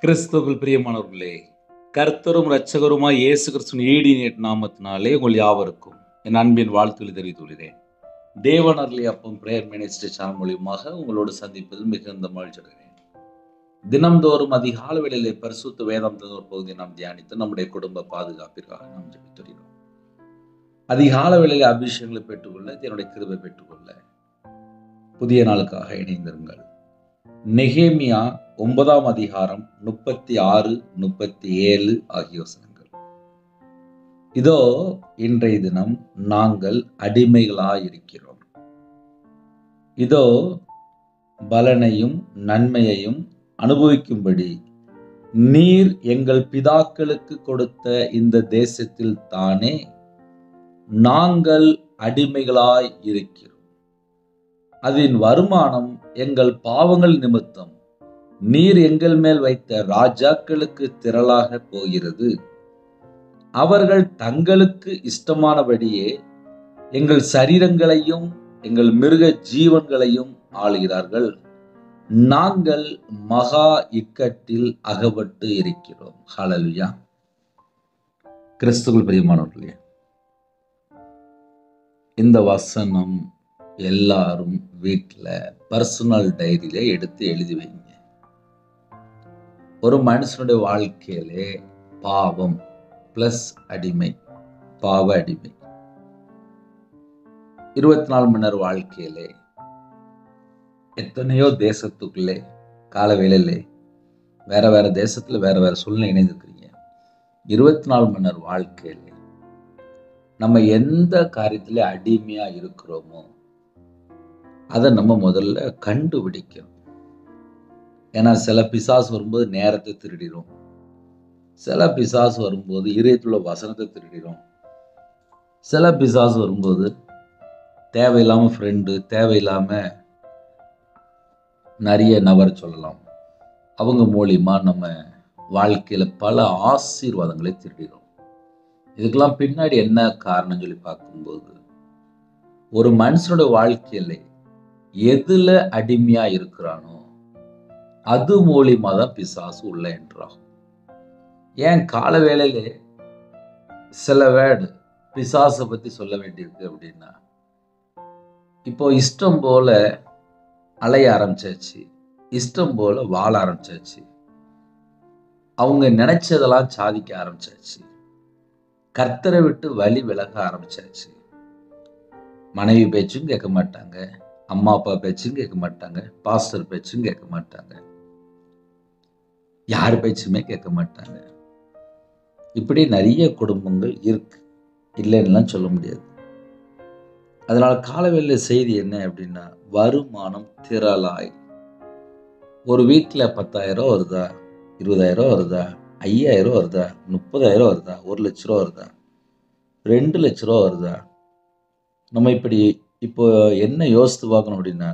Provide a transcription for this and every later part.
கிறிஸ்துவுக்குள் பிரியமானவர்களே, கர்த்தரும் இரட்சகருமாய் இயேசு கிறிஸ்துவின் ஈடியேட் நாமத்தினாலே உங்கள் யாவருக்கும் என் அன்பின் வாழ்த்துக்களை தெரிவித்துள்ளேன். தேவன் அருளிய அப்பம் பிரேயர் மினிஸ்ட்ரி சேனல் மூலியமாக உங்களோடு சந்திப்பதில் மிகுந்த மகிழ்ச்சி அடைகிறேன். தினம்தோறும் அதிகால வேளையிலே பரிசுத்த வேதம் ஒரு பகுதியை நாம் தியானித்து நம்முடைய குடும்ப பாதுகாப்பிற்காக நாம் ஜெபித்து வருகிறோம். அதிகால வேளையிலே அபிஷேகங்களை பெற்றுக்கொள்ள, என்னுடைய கிருபை பெற்றுக்கொள்ள புதிய நாளுக்காக இணைந்திருங்கள். நெகேமியா 9ஆம் அதிகாரம் 36, 37 ஆகிய வசனங்கள். இதோ இன்றைய தினம் நாங்கள் அடிமைகளாயிருக்கிறோம். இதோ பலனையும் நன்மையையும் அனுபவிக்கும்படி நீர் எங்கள் பிதாக்களுக்கு கொடுத்த இந்த தேசத்தில் தானே நாங்கள் அடிமைகளாய் இருக்கிறோம். அதன் வருமானம் எங்கள் பாவங்கள் நிமித்தம் நீர் எங்கள் மேல் வைத்த ராஜாக்களுக்கு திரளாக போகிறது. அவர்கள் தங்களுக்கு இஷ்டமானபடியே எங்கள் சரீரங்களையும் எங்கள் மிருக ஜீவன்களையும் ஆளுகிறார்கள். நாங்கள் மகா இக்கட்டில் அகப்பட்டு இருக்கிறோம். ஹல்லேலூயா. கிறிஸ்துவுக்குள் பிரியமானவர்களே, இந்த வசனம் எல்லாரும் வீட்டில் பர்சனல் டைரியில எடுத்து எழுதி வைங்க. ஒரு மனுஷனுடைய வாழ்க்கையிலே பாவம் பிளஸ் அடிமை, பாவ அடிமை. 24 மணி நேர வாழ்க்கையிலே எத்தனையோ தேசத்துக்குள்ளே காலவேளையிலே வேற வேற தேசத்துல வேற வேற சூழ்நிலை இணைந்திருக்கிறீங்க. 24 மணி நேர வாழ்க்கையிலே நம்ம எந்த காரியத்திலே அடிமையா இருக்கிறோமோ அதை நம்ம முதல்ல கண்டுபிடிக்கணும். ஏன்னா சில பிசாசு வரும்போது நேரத்தை திருடிடும், சில பிசாசு வரும்போது இதயத்துள்ள வசனத்தை திருடிடும், சில பிசாசு வரும்போது தேவையில்லாம ஃப்ரெண்டு, தேவையில்லாம நிறைய நபர் சொல்லலாம், அவங்க மூலியமா நம்ம வாழ்க்கையில பல ஆசீர்வாதங்களை திருடிடும். இதுக்கெல்லாம் பின்னாடி என்ன காரணம் சொல்லி பார்க்கும்போது, ஒரு மனுஷனுடைய வாழ்க்கையில எதுல அடிமையா இருக்கிறானோ அது மூலியமா தான் பிசாசு உள்ள என்றாகும். ஏன் கால வேளையிலே சில வேர்டு பிசாசை பத்தி சொல்ல வேண்டியிருக்கு அப்படின்னா, இப்போ இஷ்டம் போல அலைய ஆரம்பிச்சாச்சு, இஷ்டம் போல வாழ ஆரம்பிச்சாச்சு, அவங்க நினைச்சதெல்லாம் சாதிக்க ஆரம்பிச்சாச்சு, கர்த்தரை விட்டு வழி விலக ஆரம்பிச்சாச்சு. மனைவி பேச்சும் கேட்க மாட்டாங்க, அம்மா அப்பா பேச்சும் கேட்க மாட்டாங்க, பாஸ்டர் பேச்சும் கேட்க மாட்டாங்க, யார் பேச்சுமே கேட்க மாட்டாங்க. இப்படி நிறைய குடும்பங்கள் இருக்கு, இல்லைன்னா சொல்ல முடியாது. அதனால காலவேளை செய்தி என்ன அப்படின்னா, வருமானம் திரளாய். ஒரு வீட்டில் 10,000 வருதா, 20,000 வருதா, 5,000 வருதா, 30,000 வருதா, 1 லட்ச ரூபா வருதா, 2 லட்ச ரூபா வருதா, நம்ம இப்படி இப்போ என்ன யோசித்து பார்க்கணும் அப்படின்னா,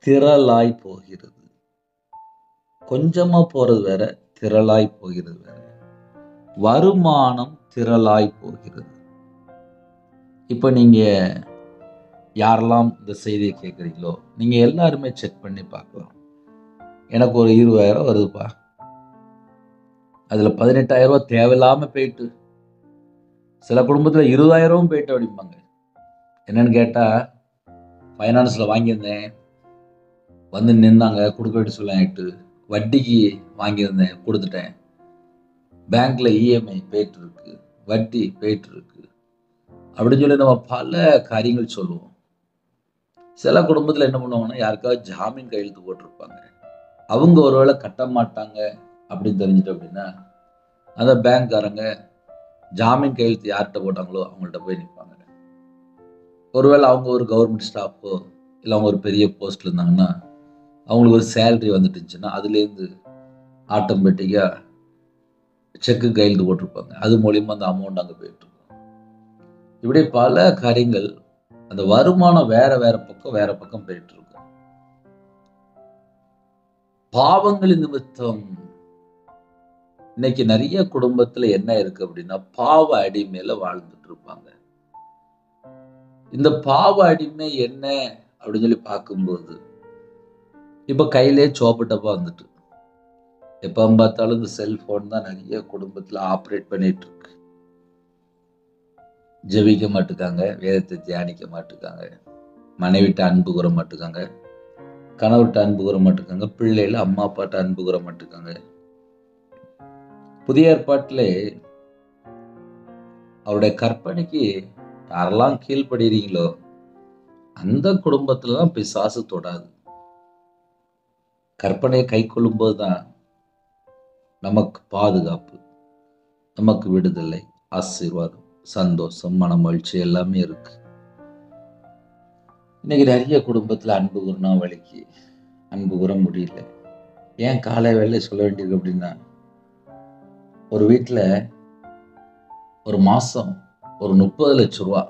திரளாய் போகிறது. கொஞ்சமா போறது வேற, திரளாய் போகிறது வேற. வருமானம் திரளாய் போகிறது. இப்போ நீங்க யாரெல்லாம் இந்த செய்தியை கேட்குறீங்களோ நீங்க எல்லாருமே செக் பண்ணி பார்க்கலாம். எனக்கு ஒரு 20,000 வருதுப்பா, அதுல 18,000 தேவையில்லாம போயிட்டு, சில குடும்பத்துல 20,000 போயிட்டு அப்படிம்பாங்க. என்னன்னு கேட்டா, ஃபைனான்ஸ்ல வாங்கியிருந்தேன், வந்து நின்னாங்க, கொடுக்க வேண்டிய சொல்லிட்டு வட்டிக்கு வாங்கியிருந்தேன், கொடுத்துட்டேன், பேங்க்ல இஎம்ஐ போயிட்டு இருக்கு, வட்டி போயிட்டு இருக்கு அப்படின்னு சொல்லி நம்ம பல காரியங்கள் சொல்லுவோம். சில குடும்பத்தில் என்ன பண்ணுவாங்கன்னா, யாருக்காவது ஜாமீன் கையெழுத்து போட்டிருப்பாங்க, அவங்க ஒருவேளை கட்ட மாட்டாங்க அப்படின்னு தெரிஞ்சுட்டு அப்படின்னா, அந்த பேங்க்காரங்க ஜாமீன் கையெழுத்து யார்கிட்ட போட்டாங்களோ அவங்கள்ட்ட போய் நிற்பாங்க. ஒருவேளை அவங்க ஒரு கவர்மெண்ட் ஸ்டாஃபோ இல்லை அவங்க ஒரு பெரிய போஸ்ட்ல இருந்தாங்கன்னா, அவங்களுக்கு ஒரு சேலரி வந்துட்டு இருந்துச்சுன்னா அதுலேருந்து ஆட்டோமேட்டிக்காக செக்கு கையெழுத்து போட்டிருப்பாங்க, அது மூலியமா அந்த அமௌண்ட் அங்கே போயிட்டு இருக்கும். இப்படி பல காரியங்கள், அந்த வருமானம் வேற வேற பக்கம் போயிட்டு இருக்கும். பாவங்களின் நிமித்தம் இன்னைக்கு நிறைய குடும்பத்துல என்ன இருக்கு அப்படின்னா, பாவ அடிமையில வாழ்ந்துட்டு இருப்பாங்க. இந்த பாவ அடிமை என்ன அப்படின்னு சொல்லி பார்க்கும்போது, இப்ப கையிலே சோப்பு டப்பா வந்துட்டு, எப்போ பார்த்தாலும் இந்த செல்போன் தான் நிறைய குடும்பத்தில் ஆப்ரேட் பண்ணிட்டு இருக்கு. ஜெபிக்க மாட்டுக்காங்க, வேதத்தை தியானிக்க மாட்டுக்காங்க, மனைவிட்ட அன்பு கூற மாட்டுக்காங்க, கணவர்கிட்ட அன்பு கூற மாட்டுக்காங்க, பிள்ளைகள் அம்மா அப்பாட்ட அன்பு கூற மாட்டுக்காங்க. புதிய ஏற்பாட்டிலே அவருடைய கற்பனைக்கு யாரெல்லாம் கீழ்ப்படுறீங்களோ அந்த குடும்பத்துல தான் பிசாசு தொடாது. கற்பனையை கை கொள்ளும்போது தான் நமக்கு பாதுகாப்பு, நமக்கு விடுதலை, ஆசீர்வாதம், சந்தோஷம், மன மகிழ்ச்சி எல்லாமே இருக்கு. இன்னைக்கு நிறைய குடும்பத்துல அன்பு கூறினா வலிக்கு அன்பு கூற முடியல. ஏன் காலை வேலை சொல்ல வேண்டியது அப்படின்னா, ஒரு வீட்டுல ஒரு மாசம் ஒரு 30 லட்சம் ரூபா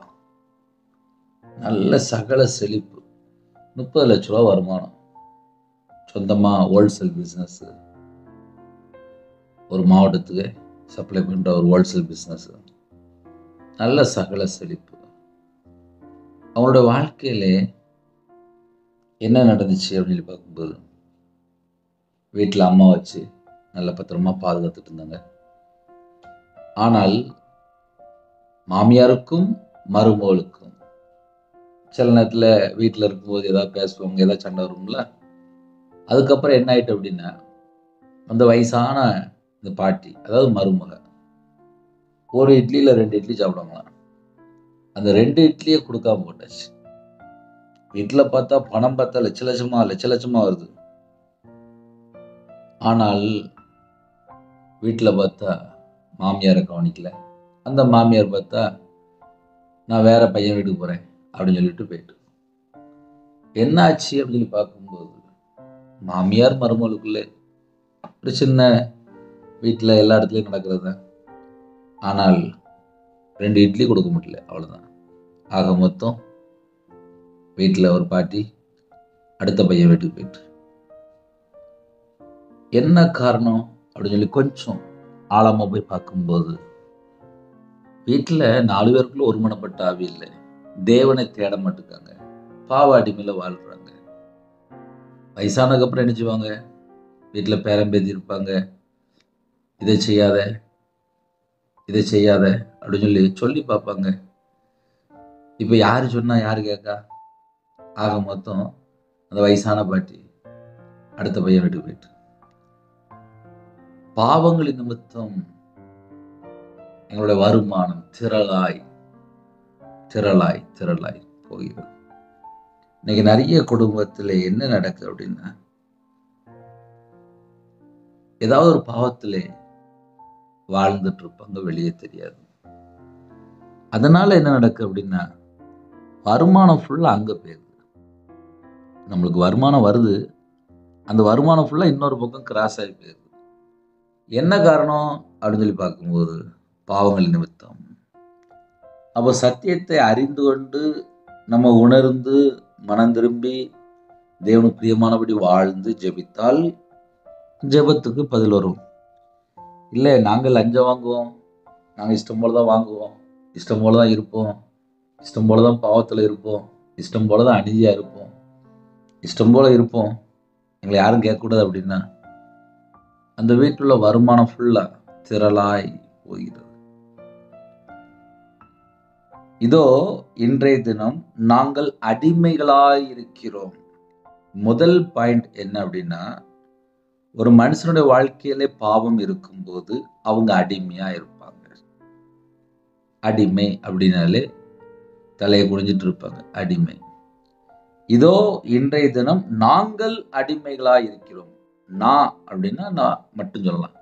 நல்ல சகல செழிப்பு, 30 லட்சம் ரூபா வருமானம், சொந்தமா ஹோல்சேல் பிசினஸ், ஒரு மாவட்டத்துக்கு சப்ளை பண்ற ஒரு ஹோல்சேல் பிசினஸ், நல்ல சகல செழிப்பு. அவங்களோட வாழ்க்கையில என்ன நடந்துச்சு அப்படின்னு பார்க்கும்போது, வீட்டில் அம்மா வச்சு நல்ல பத்திரமா பாதுகாத்துட்டு இருந்தாங்க. ஆனால் மாமியாருக்கும் மருமகளுக்கும் சில நேரத்தில் வீட்டில் இருக்கும்போது ஏதாவது பேசுவாங்க, ஏதாவது சண்டை வரும்ல. அதுக்கப்புறம் என்ன ஆயிட்டு அப்படின்னா, அந்த வயசான இந்த பாட்டி, அதாவது மருமக, ஒரு இட்லியில 2 இட்லி சாப்பிடுவாங்களாம். அந்த 2 இட்லியை கொடுக்காம போட்டாச்சு. வீட்டில் பார்த்தா பணம் பார்த்தா லட்ச லட்சமா வருது. ஆனால் வீட்டில் பார்த்தா மாமியாரை கவனிக்கல. அந்த மாமியார் பார்த்தா நான் வேற பையன் வீட்டுக்கு போறேன் அப்படின்னு சொல்லிட்டு போயிட்டு, என்ன ஆச்சு அப்படின்னு சொல்லி பார்க்கும்போது, மாமியார் மருமகளுக்குள்ள ஒரு சின்ன வீட்டில் எல்லா இடத்துலையும் நடக்கிறது தான். ஆனால் 2 இட்லி கொடுக்க முடியல, அவ்வளோதான். ஆக மொத்தம் வீட்டில் ஒரு பாட்டி அடுத்த பையன் வீட்டுக்கு போயிட்டு, என்ன காரணம் அப்படின்னு சொல்லி கொஞ்சம் ஆழமா போய் பார்க்கும்போது, வீட்டில் 4 பேருக்குள்ள ஒருமனப்பட்ட ஆவி இல்லை, தேவனை தேட மாட்டுக்காங்க, பாவ அடிமையில வாழ்றாங்க. வயசானதுக்கு அப்புறம் என்ன செய்வாங்க, வீட்டில் பேரம்பேத்தி இருப்பாங்க, இதை செய்யாத இதை செய்யாத அப்படின்னு சொல்லி பார்ப்பாங்க. இப்போ யாரு சொன்னா யாரு கேட்கா? ஆக மொத்தம் அந்த வயசான பாட்டி அடுத்த பையன் வீட்டுக்கு போயிட்டு, பாவங்களின் நிமித்தம் எங்களுடைய வருமானம் திரளாய் திரளாய் திரளாய் போகிறது. இன்னைக்கு நிறைய குடும்பத்துல என்ன நடக்குது அப்படின்னா, ஏதாவது ஒரு பாவத்திலே வாழ்ந்துட்டு இருப்பாங்க, வெளியே தெரியாது. அதனால என்ன நடக்கு அப்படின்னா, வருமானம் ஃபுல்லா அங்க போயிருது. நம்மளுக்கு வருமானம் வருது, அந்த வருமானம் ஃபுல்லா இன்னொரு பக்கம் கிராஸ் ஆகி போயிருது. என்ன காரணம் அப்படின்னு சொல்லி பார்க்கும்போது, பாவங்கள் நிமித்தம். அப்போ சத்தியத்தை அறிந்து கொண்டு நம்ம உணர்ந்து மனம் திரும்பி தேவனுக்கு பிரியமானபடி வாழ்ந்து ஜெபித்தால் ஜெபத்துக்கு பதில் வரும். இல்லை, நாங்கள் லஞ்சம் வாங்குவோம், நாங்கள் இஷ்டம் போல தான் வாங்குவோம், இஷ்டம் போல தான் இருப்போம், இஷ்டம் போல தான் பாவத்தில் இருப்போம், இஷ்டம் போல தான் அநீதியா இருப்போம், இஷ்டம் போல இருப்போம், எங்களை யாரும் கேட்கக்கூடாது அப்படின்னா, அந்த வீட்டுல வருமானம் ஃபுல்லா திரளாய் போகிறது. இதோ இன்றைய தினம் நாங்கள் அடிமைகளாய் இருக்கிறோம். முதல் பாயிண்ட் என்ன அப்படின்னா, ஒரு மனுஷனுடைய வாழ்க்கையிலே பாவம் இருக்கும்போது அவங்க அடிமையா இருப்பாங்க. அடிமை அப்படின்னாலே தலையை குனிஞ்சிட்டு இருப்பாங்க, அடிமை. இதோ இன்றைய தினம் நாங்கள் அடிமைகளாய் இருக்கிறோம். நான் அப்படின்னா நான் மட்டும் சொல்லலாம்.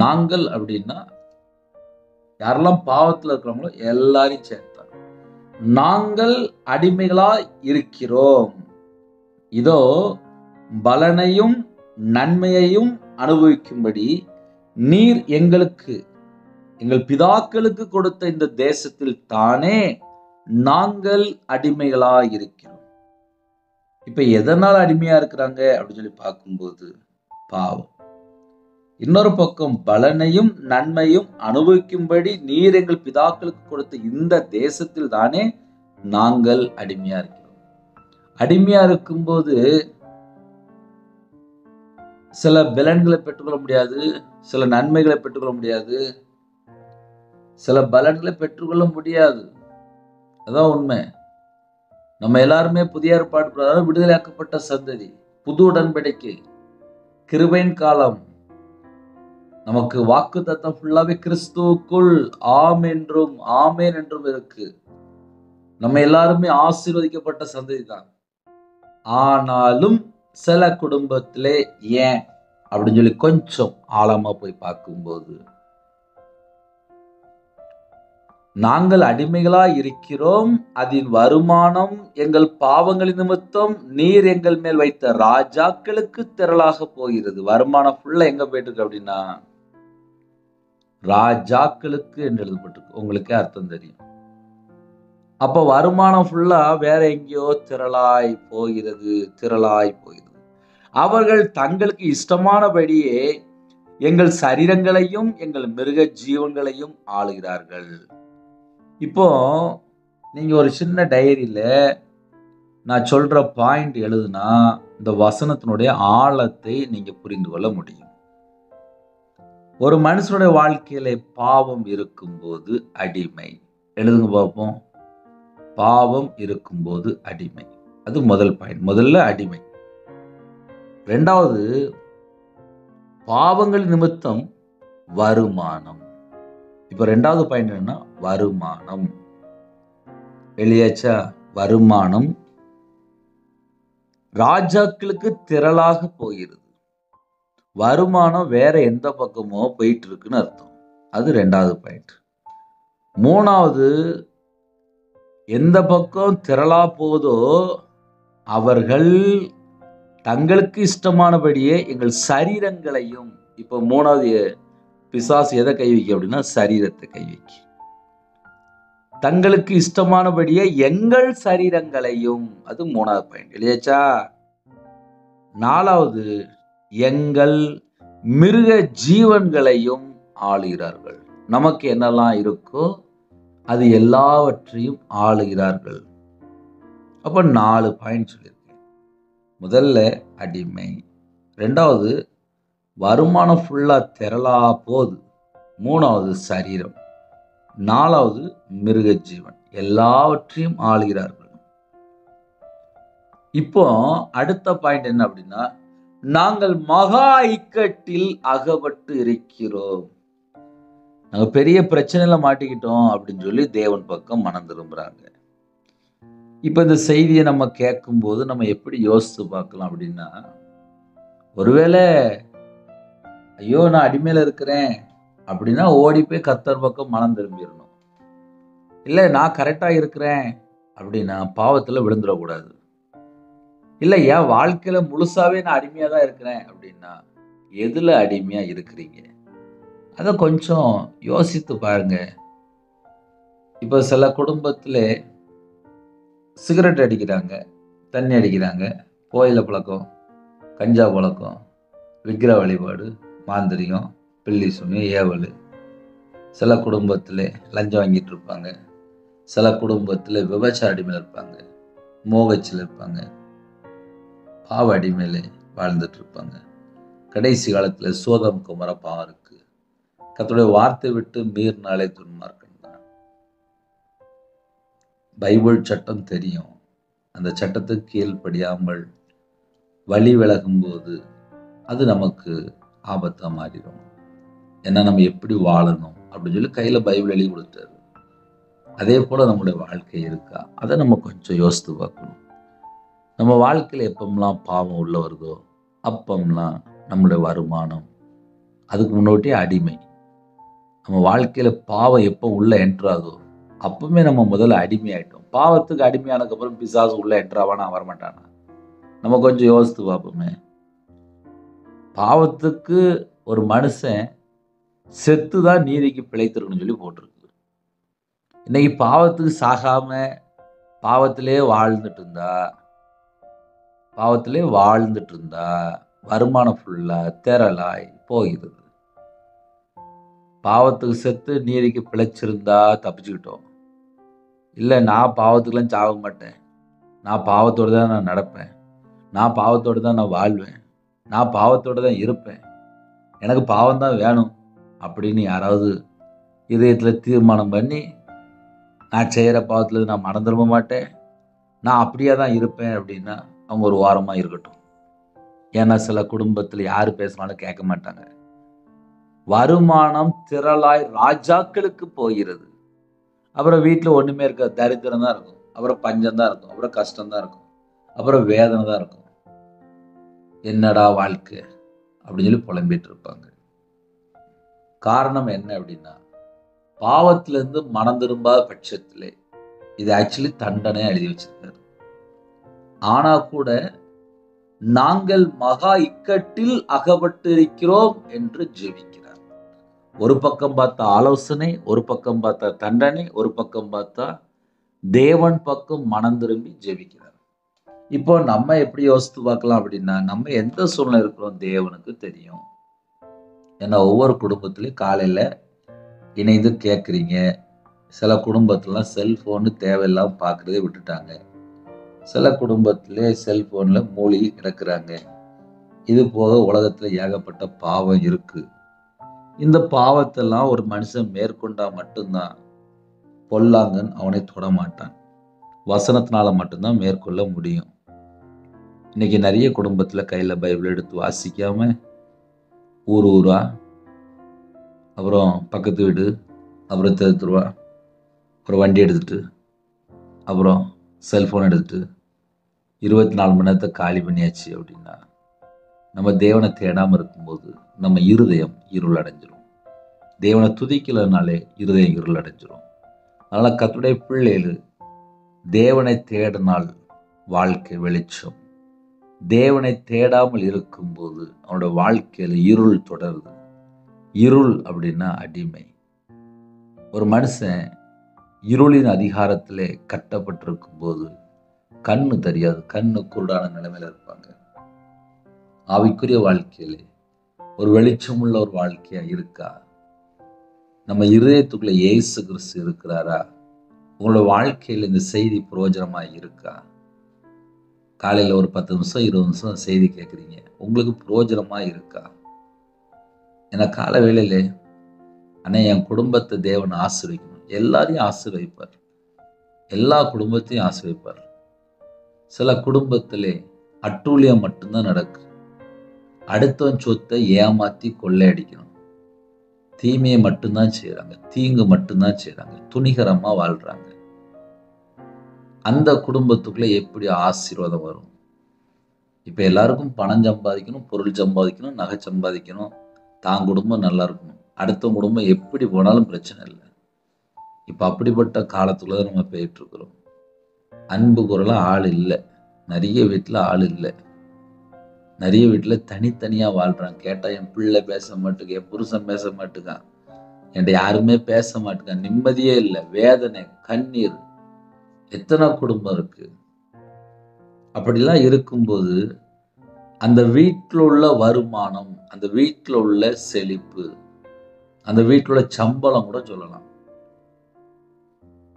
நாங்கள் அப்படின்னா யாரெல்லாம் பாவத்தில் இருக்கிறாங்களோ எல்லாரையும் சேர்த்தாங்க. நாங்கள் அடிமைகளாய் இருக்கிறோம். இதோ பலனையும் நன்மையையும் அனுபவிக்கும்படி நீர் எங்களுக்கு, எங்கள் பிதாக்களுக்கு கொடுத்த இந்த தேசத்தில் தானே நாங்கள் அடிமைகளாய் இருக்கிறோம். இப்ப எதனால அடிமையா இருக்கிறாங்க அப்படின்னு சொல்லி பார்க்கும்போது, பாவம். இன்னொரு பக்கம் பலனையும் நன்மையும் அனுபவிக்கும்படி நீர் எங்கள் பிதாக்களுக்கு கொடுத்த இந்த தேசத்தில் தானே நாங்கள் அடிமையா இருக்கிறோம். அடிமையா இருக்கும்போது சில பலன்களை பெற்றுக்கொள்ள முடியாது, சில நன்மைகளை பெற்றுக்கொள்ள முடியாது, சில பலன்களை பெற்றுக்கொள்ள முடியாது. அதான் உண்மை. நம்ம எல்லாருமே புதிய ஏற்பாடு பிரகாரம் விடுதலையாக்கப்பட்ட சந்ததி, புது உடன்படிக்கை, கிருபையின் காலம். நமக்கு வாக்கு தத்தம் ஃபுல்லாவே கிறிஸ்துவுக்குள் ஆம் என்றும் ஆமேன் என்றும் இருக்கு. நம்ம எல்லாருமே ஆசீர்வதிக்கப்பட்ட சந்ததி தான். ஆனாலும் சில குடும்பத்திலே ஏன் அப்படின்னு சொல்லி கொஞ்சம் ஆழமா போய் பார்க்கும்போது, நாங்கள் அடிமைகளா இருக்கிறோம், அதன் வருமானம் எங்கள் பாவங்களின் நிமித்தம் நீர் எங்கள் மேல் வைத்த ராஜாக்களுக்கு திரளாக போகிறது. வருமானம் ஃபுல்லா எங்க போயிட்டு இருக்கு அப்படின்னா ராஜாக்களுக்கு என்று எழுதப்பட்டிருக்கு. உங்களுக்கே அர்த்தம் தெரியும். அப்ப வருமானம் ஃபுல்லா வேற எங்கேயோ திரளாய் போகிறது. அவர்கள் தங்களுக்கு இஷ்டமானபடியே எங்கள் சரீரங்களையும் எங்கள் மிருக ஜீவன்களையும் ஆளுகிறார்கள். இப்போ நீங்க ஒரு சின்ன டைரியில நான் சொல்ற பாயிண்ட் எழுதுனா இந்த வசனத்தினுடைய ஆழத்தை நீங்க புரிந்து கொள்ள முடியும். ஒரு மனுஷனுடைய வாழ்க்கையில பாவம் இருக்கும்போது அடிமை. எழுதுங்க பார்ப்போம். பாவம் இருக்கும்போது அடிமை. அது முதல் பாயிண்ட். முதல்ல அடிமை. இரண்டாவது, பாவங்கள் நிமித்தம் வருமானம். இப்ப ரெண்டாவது பாயிண்ட் என்னன்னா வருமானம். வெளியாச்சா? வருமானம் ராஜாக்களுக்கு திரளாக போகிறது. வருமானம் வேற எந்த பக்கமோ போயிட்டு இருக்குன்னு அர்த்தம். அது ரெண்டாவது பாயிண்ட். மூணாவது, எந்த பக்கம் திரளா போதோ அவர்கள் தங்களுக்கு இஷ்டமானபடியே எங்கள் சரீரங்களையும், இப்ப மூணாவது பிசாசு எதை கை வைக்க அப்படின்னா சரீரத்தை கை வைக்க. தங்களுக்கு இஷ்டமானபடியே எங்கள் சரீரங்களையும், அது மூணாவது பாயிண்ட். இல்லையாச்சா? நாலாவது, எங்கள் மிருக ஜீவன்களையும் ஆளுகிறார்கள். நமக்கு என்னெல்லாம் இருக்கோ அது எல்லாவற்றையும் ஆளுகிறார்கள். அப்ப 4 பாயிண்ட் சொல்லியிருக்கேன். முதல்ல அடிமை, ரெண்டாவது வருமானம் ஃபுல்லா திரளா போகுது, மூணாவது சரீரம், நாலாவது மிருக ஜீவன், எல்லாவற்றையும் ஆளுகிறார்கள். இப்போ அடுத்த பாயிண்ட் என்ன அப்படின்னா, நாங்கள் மகா இக்கட்டில் அகப்பட்டு இருக்கிறோம். நாங்க பெரிய பிரச்சனையில மாட்டிக்கிட்டோம் அப்படின்னு சொல்லி தேவன் பக்கம் மனம் திரும்புறாங்க. இப்ப இந்த செய்தியை நம்ம கேட்கும்போது நம்ம எப்படி யோசித்து பார்க்கலாம் அப்படின்னா, ஒருவேளை ஐயோ நான் அடிமையில இருக்கிறேன் அப்படின்னா ஓடி போய் கர்த்தர் பக்கம் மனம் திரும்பிடணும். இல்லை நான் கரெக்டா இருக்கிறேன் அப்படின்னா பாவத்துல விழுந்துடக்கூடாது. இல்லை என் வாழ்க்கையில முழுசாவே நான் அடிமையா தான் இருக்கிறேன் அப்படின்னா எதுல அடிமையா இருக்கிறீங்க? அதை கொஞ்சம் யோசித்து பாருங்க. இப்ப சில குடும்பத்துல சிகரெட் அடிக்கிறாங்க, தண்ணி அடிக்கிறாங்க, புகையில பழக்கம், கஞ்சா பழக்கம், விக்கிர வழிபாடு, மாந்திரிகம், பில்லி சுனி, ஏவல். சில குடும்பத்தில் லஞ்சம் வாங்கிட்டு இருப்பாங்க, சில குடும்பத்தில் விபச்சார அடிமையில் இருப்பாங்க, மோகச்சில் இருப்பாங்க, பாவ அடிமையில வாழ்ந்துட்டு இருப்பாங்க. கடைசி காலத்தில் சோதம் குமர பாவம் இருக்கு. கர்த்தருடைய வார்த்தை விட்டு மீறினாலே துன்மார்க்கம் தான். பைபிள் சட்டம் தெரியும், அந்த சட்டத்துக்கு கீழ்ப்படியாமல் வழி விலகும் போது அது நமக்கு ஆபத்தா மாறிடும். ஏன்னா நம்ம எப்படி வாழணும் அப்படின்னு சொல்லி கையில பைபிள் எழுதி கொடுத்தாரு. அதே போல நம்முடைய வாழ்க்கை இருக்கா? அதை நம்ம கொஞ்சம் யோசித்து பார்க்கணும். நம்ம வாழ்க்கையில எப்பமெல்லாம் பாவம் உள்ள வருதோ அப்பம்லாம் நம்முடைய வருமானம், அதுக்கு முன்னோட்டியே அடிமை. நம்ம வாழ்க்கையில பாவம் எப்போ உள்ள என்ட்ராதோ அப்பவுமே நம்ம முதல்ல அடிமை ஆயிட்டோம். பாவத்துக்கு அடிமையானதுக்கு அப்புறம் பிசாசு உள்ள என்ட்ராவானா வரமாட்டானா? நம்ம கொஞ்சம் யோசித்து பார்ப்போமே. பாவத்துக்கு ஒரு மனுஷன் செத்துதான் நீதிக்கு பிழைத்திருக்கணும்னு சொல்லி போட்டிருக்கு. இன்னைக்கு பாவத்துக்கு சாகாம பாவத்திலே வாழ்ந்துட்டு இருந்தா வருமானம் ஃபுல்லா திரளாய் போகிறது. பாவத்துக்கு செத்து நீதிக்கு பிழைச்சிருந்தா தப்பிச்சுக்கிட்டோம். இல்லை நான் பாவத்துக்கெல்லாம் சாக மாட்டேன், நான் பாவத்தோடு தான் நான் நடப்பேன், நான் பாவத்தோடு தான் நான் வாழ்வேன், நான் பாவத்தோட தான் இருப்பேன், எனக்கு பாவம் தான் வேணும் அப்படின்னு யாராவது இதயத்தில் தீர்மானம் பண்ணி, நான் செய்கிற பாவத்தில் நான் மனம் திரும்ப மாட்டேன், நான் அப்படியே தான் இருப்பேன் அப்படின்னா அவங்க ஒரு வாரமாக இருக்கட்டும். ஏன்னா சில குடும்பத்தில் யார் பேசினாலும் கேட்க மாட்டாங்க. வருமானம் திரளாய் ராஜாக்களுக்கு போகிறது. அப்புறம் வீட்டில் ஒன்றுமே இருக்காது, தரித்திரம் தான் இருக்கும், அப்புறம் பஞ்சம் தான் இருக்கும், அப்புறம் கஷ்டம் தான் இருக்கும், அப்புறம் வேதனை தான் இருக்கும். என்னடா வாழ்க்கை அப்படின்னு சொல்லி புலம்பிட்டு இருப்பாங்க. காரணம் என்ன அப்படின்னா, பாவத்திலிருந்து மனம் திரும்பாத பட்சத்திலே இது ஆக்சுவலி தண்டனை எழுதி வச்சிருக்காரு. ஆனா கூட நாங்கள் மகா இக்கட்டில் அகப்பட்டு இருக்கிறோம் என்று ஜெபிக்கிறார். ஒரு பக்கம் பார்த்தா ஆலோசனை, ஒரு பக்கம் பார்த்தா தண்டனை, ஒரு பக்கம் பார்த்தா தேவன் பக்கம் மனம் திரும்பி ஜெபிக்கிறார். இப்போ நம்ம எப்படி யோசித்து பார்க்கலாம் அப்படின்னா, நம்ம எந்த சூழ்நிலை இருக்கிறோம் தேவனுக்கு தெரியும். ஏன்னா ஒவ்வொரு குடும்பத்திலையும் காலையில இணைந்து கேட்குறீங்க. சில குடும்பத்திலாம் செல்போனு தேவையில்லாமல் பார்க்குறதே விட்டுட்டாங்க. சில குடும்பத்திலே செல்போனில் மூழ்கி கிடக்கிறாங்க. இது போக உலகத்தில் ஏகப்பட்ட பாவம் இருக்கு. இந்த பாவத்தெல்லாம் ஒரு மனுஷன் மேற்கொண்டா மட்டும்தான் பொல்லாங்கன் அவனை தொடமாட்டான். வசனத்தினால மட்டும்தான் மேற்கொள்ள முடியும். இன்னைக்கு நிறைய குடும்பத்தில் கையில் பைபிள் எடுத்து வாசிக்காம ஊர் ஊரா, அப்புறம் பக்கத்து வீடு, அப்புறம் தெருவா, அப்புறம் வண்டி எடுத்துட்டு, அப்புறம் செல்ஃபோன் எடுத்துட்டு 24 மணி நேரத்தை காலி பண்ணியாச்சு அப்படின்னா, நம்ம தேவனை தேடாமல் இருக்கும்போது நம்ம இருதயம் இருள் அடைஞ்சிரும். தேவனை துதிக்கலனாலே இருதயம் இருள் அடைஞ்சிரும். அதனால் கர்த்தருடைய பிள்ளைகள் தேவனை தேடினால் வாழ்க்கை வெளிச்சம். தேவனை தேடாமல் இருக்கும்போது அவனோட வாழ்க்கையில் இருள் தொடருது. இருள் அப்படின்னா அடிமை. ஒரு மனுஷன் இருளின் அதிகாரத்திலே கட்டப்பட்டிருக்கும் போது கண்ணு தெரியாது, கண்ணு குருடான நிலைமையில இருப்பாங்க. ஆவிக்குரிய வாழ்க்கையிலே ஒரு வெளிச்சமுள்ள ஒரு வாழ்க்கையா இருக்கா? நம்ம இருதயத்துக்குள்ள இயேசு கிறிஸ்து இருக்கிறாரா? உங்களோட வாழ்க்கையில் இந்த செய்தி பிரயோஜனமா இருக்கா? காலையில் ஒரு 10 நிமிஷம் 20 நிமிஷம் செய்தி கேட்குறீங்க, உங்களுக்கு பிரயோஜனமா இருக்கா? ஏன்னா கால வேளையிலே அண்ணே என் குடும்பத்தை தேவன் ஆசீர்வதிக்கணும், எல்லாரையும் ஆசீர்வதிப்பார், எல்லா குடும்பத்தையும் ஆசீர்வதிப்பார். சில குடும்பத்திலே அட்டூழியம் மட்டும்தான் நடக்கு. அடுத்தவன் சொத்தை ஏமாத்தி கொள்ளையடிக்கணும், தீமையை மட்டும்தான் செய்யறாங்க, தீங்கு மட்டும்தான் செய்யறாங்க, துணிகரமா வாழ்றாங்க. அந்த குடும்பத்துக்குள்ள எப்படி ஆசீர்வாதம் வரும்? இப்ப எல்லாருக்கும் பணம் சம்பாதிக்கணும், பொருள் சம்பாதிக்கணும், நகை சம்பாதிக்கணும், தான் குடும்பம் நல்லா இருக்கணும், அடுத்த குடும்பம் எப்படி போனாலும் பிரச்சனை இல்லை. இப்ப அப்படிப்பட்ட காலத்துக்குள்ள நம்ம போயிட்டு இருக்கிறோம். அன்பு குரலா ஆள் இல்லை, நிறைய வீட்டுல ஆள் இல்லை, நிறைய வீட்டுல தனித்தனியா வாழ்றாங்க. கேட்டா என் பிள்ளை பேச மாட்டேங்க, என் புருஷன் பேச மாட்டேங்கான், என்கிட்ட யாருமே பேச மாட்டேங்கான், நிம்மதியே இல்லை, வேதனை, கண்ணீர். எத்தனை குடும்பம் இருக்கு? அப்படிலாம் இருக்கும்போது அந்த வீட்டில் உள்ள வருமானம், அந்த வீட்டில் உள்ள செழிப்பு, அந்த வீட்டில் உள்ள சம்பளம் கூட சொல்லலாம்.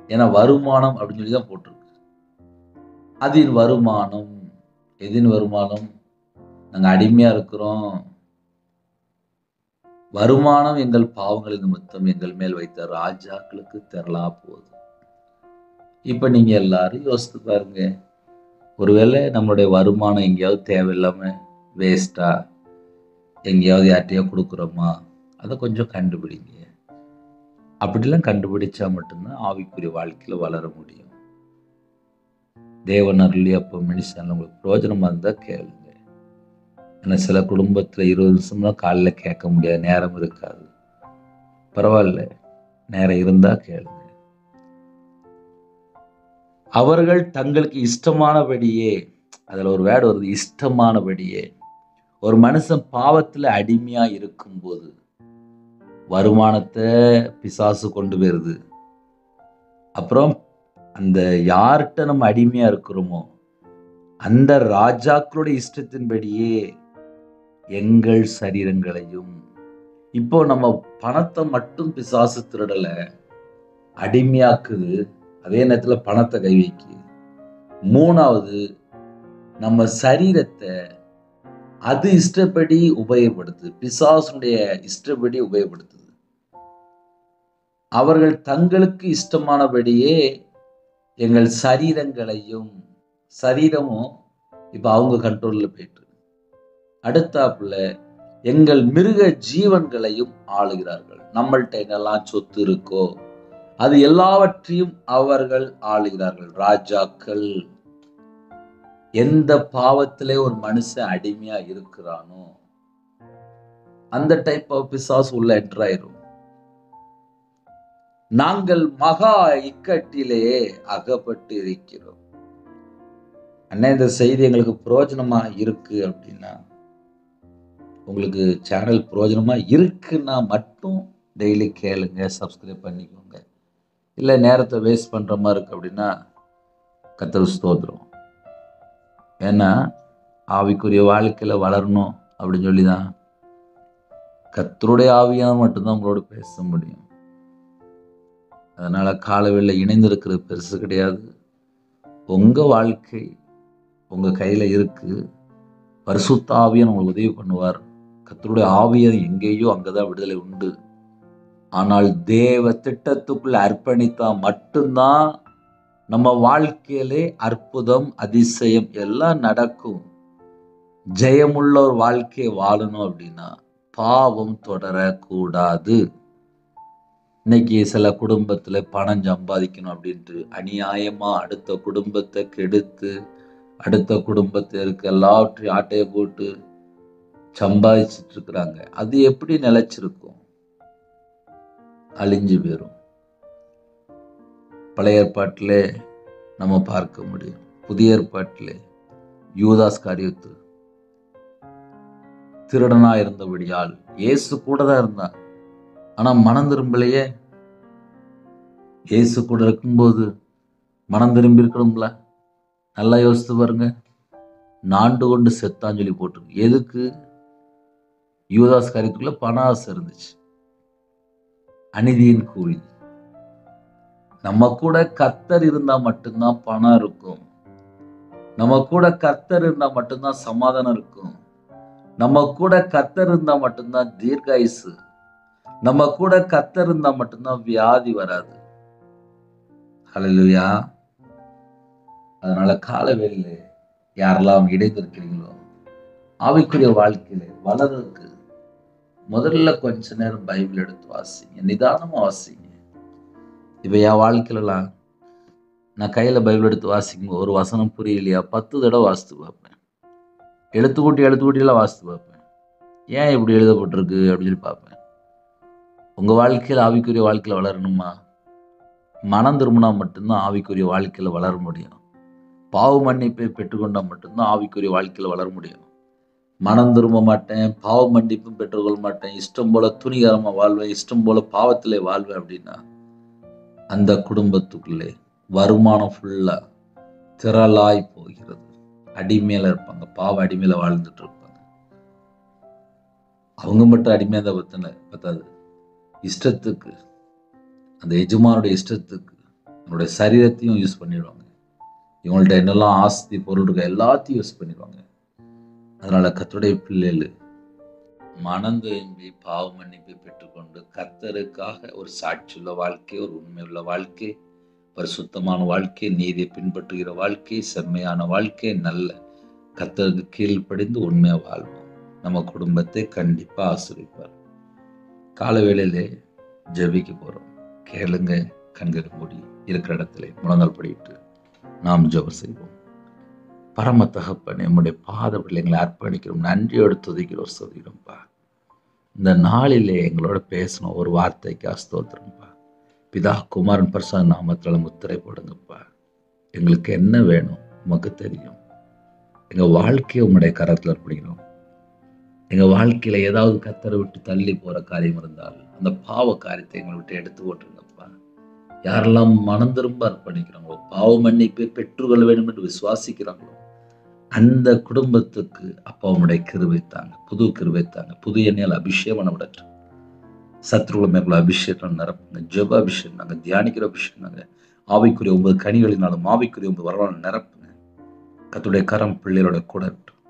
ஏன்னா வருமானம் அப்படின்னு சொல்லி தான் போட்டிருக்கு. அதின் வருமானம், எதின் வருமானம்? நாங்கள் அடிமையா இருக்கிறோம், வருமானம் எங்கள் பாவங்களின் நிமித்தம் எங்கள் மேல் வைத்த ராஜாக்களுக்கு தெரலா போகுது. இப்ப நீங்க எல்லாரும் யோசித்து பாருங்க, ஒருவேளை நம்மளுடைய வருமானம் எங்கேயாவது தேவையில்லாம வேஸ்டா, எங்கேயாவது யார்ட்டையோ கொடுக்குறோமா, அதை கொஞ்சம் கண்டுபிடிங்க. அப்படிலாம் கண்டுபிடிச்சா மட்டும்தான் ஆவிக்குரிய வாழ்க்கையில வளர முடியும். தேவன் அருளி அப்போ மனுஷன் உங்களுக்கு பிரயோஜனமா இருந்தா கேளுங்க. ஏன்னா சில குடும்பத்துல 20 நிமிஷம்லாம் காலையில் கேட்க முடியாது, நேரம் இருக்காது. பரவாயில்ல, நேரம் இருந்தா கேளுங்க. அவர்கள் தங்களுக்கு இஷ்டமானபடியே, அதுல ஒரு வேர்டு வருது, இஷ்டமானபடியே. ஒரு மனுஷன் பாவத்துல அடிமையா இருக்கும்போது வருமானத்தை பிசாசு கொண்டு போயிருது. அப்புறம் அந்த யார்கிட்ட நம்ம அடிமையா இருக்கிறோமோ அந்த ராஜாக்களுடைய இஷ்டத்தின்படியே எங்கள் சரீரங்களையும். இப்போ நம்ம பணத்தை மட்டும் பிசாசு திருடல, அடிமையாக்குது, அதே நேரத்தில் பணத்தை கை வைக்குது. மூணாவது, நம்ம சரீரத்தை அது இஷ்டப்படி உபயோகப்படுத்துது. பிசாசுடைய இஷ்டப்படி உபயோகப்படுத்துது. அவர்கள் தங்களுக்கு இஷ்டமானபடியே எங்கள் சரீரமும் இப்ப அவங்க கண்ட்ரோல்ல போயிட்டு, அடுத்தாப்புல எங்கள் மிருக ஜீவன்களையும் ஆளுகிறார்கள். நம்மள்ட்ட என்னெல்லாம் சொத்து இருக்கோ அது எல்லாவற்றையும் அவர்கள் ஆளுகிறார்கள். ராஜாக்கள். எந்த பாவத்திலே ஒரு மனுஷன் அடிமையா இருக்கிறானோ அந்த டைப் ஆஃப் பிசாசு உள்ள என்டர் ஆயிரும். நாங்கள் மகா இக்கட்டிலே அகப்பட்டு இருக்கிறோம். அண்ணா, இந்த செய்தி எங்களுக்கு பிரயோஜனமா இருக்கு அப்படின்னா, உங்களுக்கு சேனல் பிரயோஜனமா இருக்குன்னா மட்டும் டெய்லி கேளுங்க, சப்ஸ்கிரைப் பண்ணிக்கோங்க. இல்லை நேரத்தை வேஸ்ட் பண்ற மாதிரி இருக்கு அப்படின்னா கர்த்தர் ஸ்தோத்திரம். ஏன்னா ஆவிக்குரிய வாழ்க்கையில வளரணும் அப்படின்னு சொல்லிதான் கர்த்தருடைய ஆவியானவர் மட்டும்தான் உங்களோட பேச முடியும். அதனால காலவெளியில இணைந்திருக்கிறது பெருசு கிடையாது. உங்க வாழ்க்கை உங்க கையில இருக்கு. பரிசுத்த ஆவியானவர் உங்களுக்கு உதவி பண்ணுவார். கர்த்தருடைய ஆவியானவர் எங்கேயோ அங்கதான் விடுதலை உண்டு. ஆனால் தேவ திட்டத்துக்குள்ள அர்ப்பணித்தா மட்டும்தான் நம்ம வாழ்க்கையிலே அற்புதம், அதிசயம் எல்லாம் நடக்கும். ஜெயமுள்ள ஒரு வாழ்க்கையை வாழணும் அப்படின்னா பாவம் தொடரக்கூடாது. இன்னைக்கு சில குடும்பத்துல பணம் சம்பாதிக்கணும் அப்படின்ட்டு அநியாயமா அடுத்த குடும்பத்தை கெடுத்து, அடுத்த குடும்பத்திற்கு எல்லாவற்றையும் ஆட்டையை போட்டு சம்பாதிச்சிட்டு இருக்கிறாங்க. அது எப்படி நிலைச்சிருக்கும்? அழிஞ்சு போயிரும். பழைய ஏற்பாட்டிலே நம்ம பார்க்க முடியும். புதிய ஏற்பாட்டிலே யூதாஸ் காரியத்து திருடனா இருந்தபடியால் இயேசு கூட தான் இருந்தான். ஆனா மனம் திரும்பலையே. இயேசு கூட இருக்கும்போது மனம் திரும்பி இருக்கணும்ல. நல்லா யோசித்து பாருங்க. நாண்டு கொண்டு செத்தான்னு சொல்லி போட்டிருக்கு. எதுக்கு? யூதாஸ் காரியத்துக்குள்ள பண ஆசை இருந்துச்சு. அநீதியின் கூலி. நம்ம கூட கர்த்தர் இருந்தா மட்டும்தான் பணம் இருக்கும். நம்ம கூட கர்த்தர் இருந்தா மட்டும்தான் சமாதானம் இருக்கும். நம்ம கூட கர்த்தர் இருந்தா மட்டும்தான் தீர்காயுசு. நம்ம கூட கர்த்தர் இருந்தா மட்டும்தான் வியாதி வராது. ஹல்லேலூயா. அதனால காலவெளியில யாரெல்லாம் இடைந்திருக்கிறீங்களோ ஆவிக்குரிய வாழ்க்கையில வளர்றதுக்கு முதல்ல கொஞ்ச நேரம் பைபிள் எடுத்து வாசிங்க. நிதானமா வாசிங்க. இப்ப என் வாழ்க்கையிலலாம் நான் கையில பைபிள் எடுத்து வாசிக்கும் ஒரு வசனம் புரியலையா 10 தடவை வாசித்து பார்ப்பேன். எழுத்துக்கூட்டியெல்லாம் வாசித்து பார்ப்பேன். ஏன் இப்படி எழுதப்பட்டிருக்கு அப்படின்னு சொல்லி பார்ப்பேன். உங்க வாழ்க்கையில் ஆவிக்குரிய வாழ்க்கையில வளரணுமா? மனம் திரும்பினா மட்டும்தான் ஆவிக்குரிய வாழ்க்கையில வளர முடியும். பாவ மன்னிப்பை பெற்றுக்கொண்டா மட்டும்தான் ஆவிக்குரிய வாழ்க்கையில வளர முடியும். மனம் திரும்ப மாட்டேன், பாவ மன்னிப்பும் பெற்றுக்கொள்ள மாட்டேன், இஷ்டம் போல துணிகரமா வாழ்வேன், இஷ்டம் போல பாவத்திலே வாழ்வேன் அப்படின்னா அந்த குடும்பத்துக்குள்ளே வருமானம் ஃபுல்லா திரளாய் போகிறது. அடிமையில இருப்பாங்க. பாவ அடிமையில வாழ்ந்துட்டு இருப்பாங்க. அவங்க மட்டும் அடிமையா தான் பத்தாது. இஷ்டத்துக்கு, அந்த எஜமானுடைய இஷ்டத்துக்கு அவனுடைய சரீரத்தையும் யூஸ் பண்ணிடுவாங்க. இவங்கள்ட்ட என்னெல்லாம் ஆஸ்தி பொருள் இருக்க எல்லாத்தையும் யூஸ் பண்ணிடுவாங்க. அதனால கர்த்தருடைய பிள்ளைகள் மனம் திரும்பி பாவ மன்னிப்பை பெற்றுக்கொண்டு கர்த்தருக்காக ஒரு சாட்சியுள்ள வாழ்க்கை, ஒரு உண்மையுள்ள வாழ்க்கை, பரிசுத்தமான வாழ்க்கை, நீதியை பின்பற்றுகிற வாழ்க்கை, செம்மையான வாழ்க்கை, நல்ல கர்த்தருக்கு கீழ்ப்படிந்து உண்மையா வாழ்வோம். நம்ம குடும்பத்தை கண்டிப்பா ஆசீர்வதிப்பார். காலவேளையிலே ஜெபிக்க போறோம். கேளுங்க. கண்களை மூடி இருக்கிற இடத்துல முழங்கால் படிட்டு நாம் ஜெபம் செய்வோம். பரம தகப்பனே, நம்முடைய பாத பிள்ளைங்களை அர்ப்பணிக்கிறோம். நன்றியோடு துதிக்கிறோம், சொல்கிறோம்ப்பா. இந்த நாளிலே எங்களோட பேசணும் ஒரு வார்த்தைக்கு ஸ்தோத்திரம்ப்பா. பிதா குமாரன் பரிசுத்த நாமத்தில முத்திரை போடுங்கப்பா. எங்களுக்கு என்ன வேணும் உமக்கு தெரியும். எங்க வாழ்க்கையை உம்முடைய கரத்தில் அர்ப்பணிக்கிறோம். எங்க வாழ்க்கையில ஏதாவது கர்த்தரை விட்டு தள்ளி போற காரியம் இருந்தால் அந்த பாவ காரியத்தை எங்களை விட்டு எடுத்து போட்டுருங்கப்பா. யாரெல்லாம் மனம் திரும்ப அர்ப்பணிக்கிறாங்களோ, பாவ மன்னிப்பை பெற்றுக்கொள்ள வேண்டும் என்று விசுவாசிக்கிறாங்களோ அந்த குடும்பத்துக்கு அப்பா உம்முடைய கிருபை தாங்க, புது கிருபை தாங்க, புது எண்ணெயால் அபிஷேகம் பண்ணப்படட்டும். சத்ருல மேற்கொள்ள அபிஷேகம் நிரப்புங்க. ஜெப அபிஷேகம் நாங்க தியானிக்கிற அபிஷேகம் நாங்க ஆவிக்குரிய 9 கனிகளினாலும் ஆவிக்குரிய 9 வரலாறு நிரப்புங்க. கர்த்தருடைய கரம் பிள்ளைகளோட கூட இருக்கட்டும்.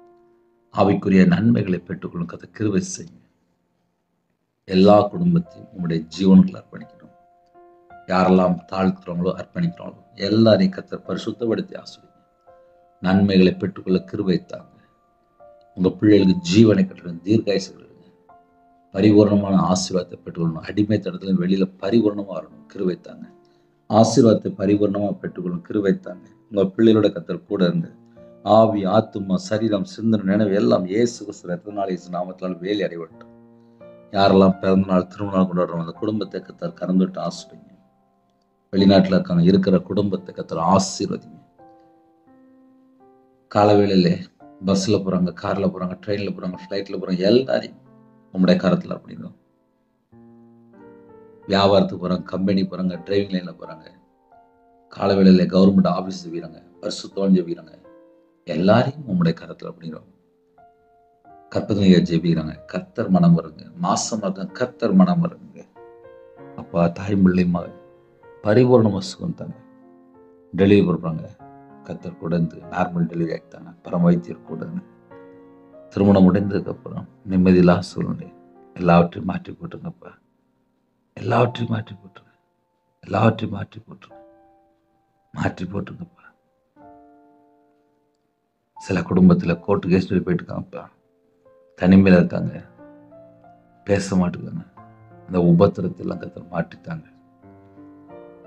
ஆவிக்குரிய நன்மைகளை பெற்றுக்கொள்ளும் கதை கிருபை செய்யுங்க. எல்லா குடும்பத்தையும் உங்களுடைய ஜீவனுக்குள்ள அர்ப்பணிக்கணும். யாரெல்லாம் தாழ்த்துறவங்களோ அர்ப்பணிக்கிறாங்களோ எல்லாரையும் கர்த்தர் பரிசுத்தப்படுத்தி ஆசீர்வதிங்க. நன்மைகளை பெற்றுக்கொள்ள கிருபை தாங்க. உங்க பிள்ளைகளுக்கு ஜீவனை கட்டுறது, தீர்க்காயுசு கட்டுறது, பரிபூர்ணமான ஆசீர்வாதத்தை பெற்றுக்கொள்ளணும். அடிமை தடத்துல வெளியில பரிபூர்ணமா வரணும். கிருபை தாங்க. ஆசீர்வாதத்தை பரிபூர்ணமா பெற்றுக்கொள்ளணும். கிருபை தாங்க. உங்க பிள்ளைகளோட கர்த்தர் கூட இருந்து ஆவி, ஆத்துமா, சரீரம், சிந்தனை, நினைவு எல்லாம் இயேசு கிறிஸ்து ரத்தத்தினால, இயேசு நாமத்தினால் வேலை அடைவட்டும். யாரெல்லாம் பிறந்த நாள், திருமண நாள் கொண்டாடுறோம் அந்த குடும்பத்தை கர்த்தர் கறந்துட்டு ஆசீர்வதிங்க. வெளிநாட்டில் இருக்காங்க இருக்கிற குடும்பத்தை கர்த்தர் ஆசீர்வதிங்க. காலவேளையில பஸ்ல போறாங்க, கார்ல போறாங்க, ட்ரெயின்ல போறாங்க, ஃபிளைட்ல போறாங்க, எல்லாரையும் உங்களுடைய கரத்துல அப்படிங்க. வியாபாரத்துக்கு போறாங்க, கம்பெனி போறாங்க, டிரைவிங் லைன்ல போறாங்க, காலவேளையில கவர்மெண்ட் ஆபீஸ் ஜெபிக்கிறாங்க, பரிசுத்தவான் ஜெபிக்கிறாங்க, எல்லாரையும் உங்களுடைய கரத்துல அப்படிங்கிறோம். கற்பனையை ஜெபிக்கிறாங்க, கர்த்தர் மனம் வருங்க. மாசமா இருக்காங்க, கர்த்தர் மனம் வருங்க. அப்பா, தாய் பிள்ளைமா பரிபூர்ணமா சுகம் தாங்க. டெலிவரி கொடுப்பாங்க, கர்த்தர் கூட இருந்து நார்மல் டெலிவரி ஆகிட்டாங்க. பரம வைத்தியர் கூட திருமணம் முடிந்ததுக்கு அப்புறம் நிம்மதியில்லா சூழ்நிலை எல்லாவற்றையும் மாற்றி போட்டுருங்கப்பா. எல்லாவற்றையும் மாற்றி போட்டுருங்க. எல்லாவற்றையும் மாற்றி போட்டுருங்க. மாற்றி போட்டுருங்கப்பா. சில குடும்பத்துல கோர்ட்டு கேஸ் போயிட்டு இருக்காங்கப்பா. தனிமையில இருக்காங்க, பேச மாட்டேங்காங்க. அந்த உபத்திரத்தை எல்லாம் கர்த்தர் மாற்றித்தாங்க.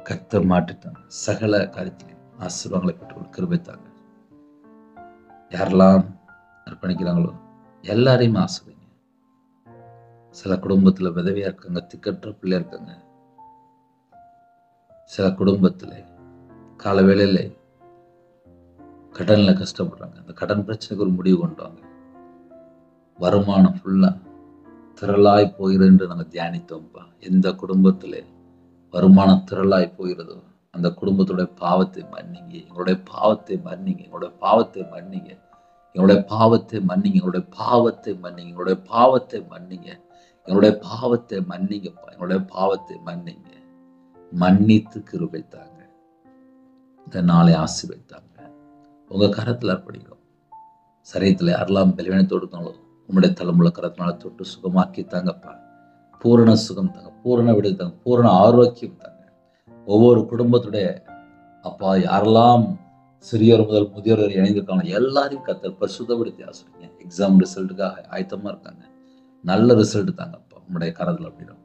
கர்த்தர் மாற்றித்தாங்க. சகல காரியத்திலையும் ஆசீர்வாதங்களை பெற்றுக்கொள்ள கிருபை தாங்க. யாரெல்லாம் அர்ப்பணிக்கிறாங்களோ எல்லாரையும் ஆசீர்வதிங்க. சில குடும்பத்துல விதவையா இருக்காங்க, திக்கற்ற பிள்ளையா இருக்காங்க. சில குடும்பத்துல கால வேளையில கடன்ல கஷ்டப்படுறாங்க. அந்த கடன் பிரச்சனைக்கு ஒரு முடிவு கொண்டு வாங்க. வருமானம் ஃபுல்லா திரளாய் போகிறது என்று நாங்கள் தியானித்தோம்ப்பா. எந்த குடும்பத்துல வருமானம் திரளாய் போகிறதோ அந்த குடும்பத்துடைய பாவத்தை மன்னிங்க. எங்களுடைய பாவத்தை மன்னிங்க. எங்களுடைய பாவத்தை மன்னிங்க. எங்களுடைய பாவத்தை மன்னிங்க. எங்களுடைய பாவத்தை மன்னிங்க. எங்களுடைய பாவத்தை மன்னிங்க. எங்களுடைய பாவத்தை மன்னிங்கப்பா. எங்களுடைய பாவத்தை மன்னிங்க. மன்னித்து கிருபை தாங்க. இந்த நாளை ஆசீர்வதித்தாங்க. உங்க கரத்துல அர்ப்பணிக்கிறோம். சரீரத்துல யாரெல்லாம் பலவீனத்தோடு இருக்காங்களோ உங்களுடைய தலைமுறை கரத்தினால தொட்டு சுகமாக்கி தாங்கப்பா. பூரண சுகம் தாங்க, பூரண விடுதலை தாங்க, பூரண ஆரோக்கியம் தாங்க. ஒவ்வொரு குடும்பத்துடைய அப்பா யாரெல்லாம் சிறியோர் முதல் முதியோர் வரை இணைந்திருக்காங்க எல்லாரையும் கர்த்தர் பரிசுத்தப்படுத்தி ஆசீர்வதிங்க. எக்ஸாம் ரிசல்ட்டுக்காக ஆயத்தமா இருக்காங்க. நல்ல ரிசல்ட் தாங்கப்பா. உங்களுடைய கரத்துல அப்படிடும்.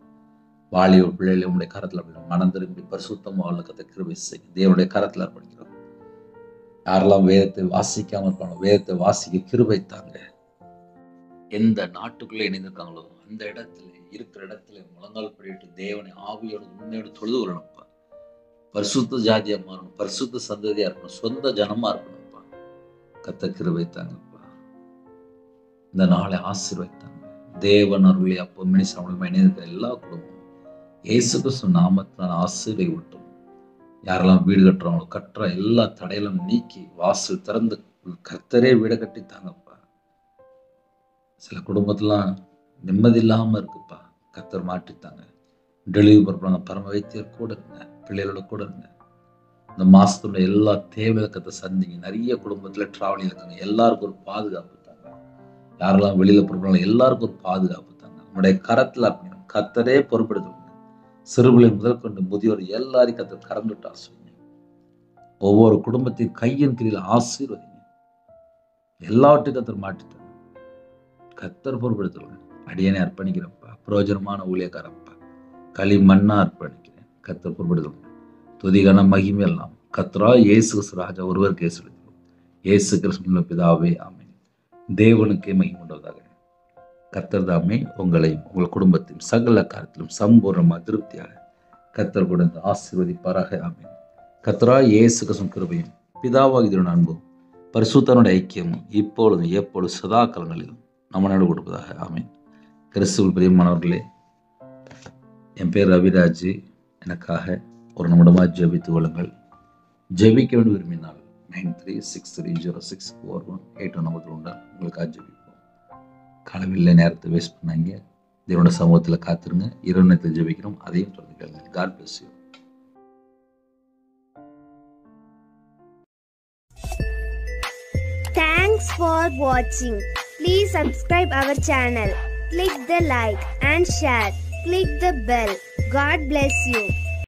வாலிப பிள்ளைகளை உங்களுடைய கரத்துல அப்படிடும். மனம் திரும்பி பரிசுத்தமா வாழ்ல கர்த்தர் கிருபை செய்யுங்க. தேவனுடைய கரத்துல அர்ப்பணிக்கிறோம். யாரெல்லாம் வேதத்தை வாசிக்காம இருக்காங்களோ வேதத்தை வாசிக்க கிருபை தாங்க. எந்த நாட்டுக்குள்ள இணைந்திருக்காங்களோ அந்த இடத்துல இருக்கிற இடத்துல முழங்கால் படிட்டு தேவனை ஆவியோடு உண்மையோடு தொழுது கொள்ளணும்ப்பா. பரிசுத்த ஜாதியா மாறணும், பரிசுத்த சந்ததியா இருக்கணும், சொந்த ஜனமா இருக்கணும்ப்பா. கர்த்தர் கிருபை தாங்கப்பா. இந்த நாளை ஆசீர்வதித்தாங்க. தேவன் அருளை அப்போ மினிசாமி இணைந்திருக்கிற எல்லா குடும்பமும் இயேசு கிறிஸ்து நாமத்தினால் ஆசீர்வதிக்கட்டும். யாரெல்லாம் வீடு கட்டுறாங்களோ கட்டுற எல்லா தடையிலும் நீக்கி வாசல் திறந்து கர்த்தரே வீடு கட்டி தாங்கப்பா. சில குடும்பத்துலாம் நிம்மதி இல்லாம இருக்குப்பா. கர்த்தர் மாற்றித்தாங்க. டெலிவரி பண்றாங்க, பரம வைத்தியர் கூட இருங்க, பிள்ளைகளோட கூட இருங்க. இந்த மாசத்துல எல்லா தேவையை கர்த்தர் சந்திங்க. நிறைய குடும்பத்துல டிராவலிங் இருக்காங்க, எல்லாருக்கும் ஒரு பாதுகாப்பு தாங்க. யாரெல்லாம் வெளியில போறாங்களோ எல்லாருக்கும் ஒரு பாதுகாப்பு தாங்க. உங்களுடைய கரத்துல அப்படின்னா கர்த்தரே பொறுப்பெடுத்துக்கோங்க. சிறுபிள்ளை முதல் கொண்டு முதியோர் எல்லாரையும் கர்த்தர் கறந்துட்டு ஆசீர்வதிங்க. ஒவ்வொரு குடும்பத்தையும் கையின் கீழ ஆசீர்வதிங்க. எல்லாவற்றையும் கர்த்தர் மாற்றித்தாங்க. கர்த்தர் பொறுப்பெடுத்துருங்க. அடியனை அர்ப்பணிக்கிறப்பா. பிரயோஜனமான ஊழியக்காரப்பா. களி மண்ணா அர்ப்பணிக்கிறேன். கர்த்தர் பொறுப்பெடுத்துருங்க. துதிகான மகிமை எல்லாம் கர்த்தரா இயேசு கிறிஸ்து ராஜா ஒருவருக்கே செலுத்துகிறோம். இயேசு கிறிஸ்து பிதாவே ஆமென். தேவனுக்கே மகிமை உண்டாவதாக. கர்த்தர் தாமே உங்களையும் உங்கள் குடும்பத்தையும் சகல காரியத்திலும் சம்பூர்ணமாக திருப்தியாக கர்த்தர் கொடுத்து ஆசீர்வதிப்பாராக. ஆமென். கர்த்தரா இயேசு கிறிஸ்து கிருபையும் பிதாவாகிய அன்பும் பரிசுத்தனுடைய ஐக்கியமும் இப்பொழுதும் எப்பொழுதும் சதா காலங்களிலும் நம்ம நாடு கொடுப்பதாக. ஆமென். கிறிஸ்துவில் பிரியமானவர்களே, என் பேர் ரவிராஜ். எனக்காக ஒரு நிமிடமாக ஜெபித்துக் கொள்ளுங்கள். ஜெபிக்க வேண்டும் விரும்பினால் 9363064181 நம்பர் உண்டால் உங்களுக்காக ஜெபிப்போம். களவில்லை நேரத்தை வேஸ்ட் பண்ணாங்க. தேவனோட சமூகத்தில் காத்துருங்க. இரவு நேரத்தில் ஜெபிக்கிறோம். அதையும் தொடர்ந்து கேளுங்க. God bless you. Thanks for watching. Please subscribe our channel. Click the like and share. Click the bell. God bless you.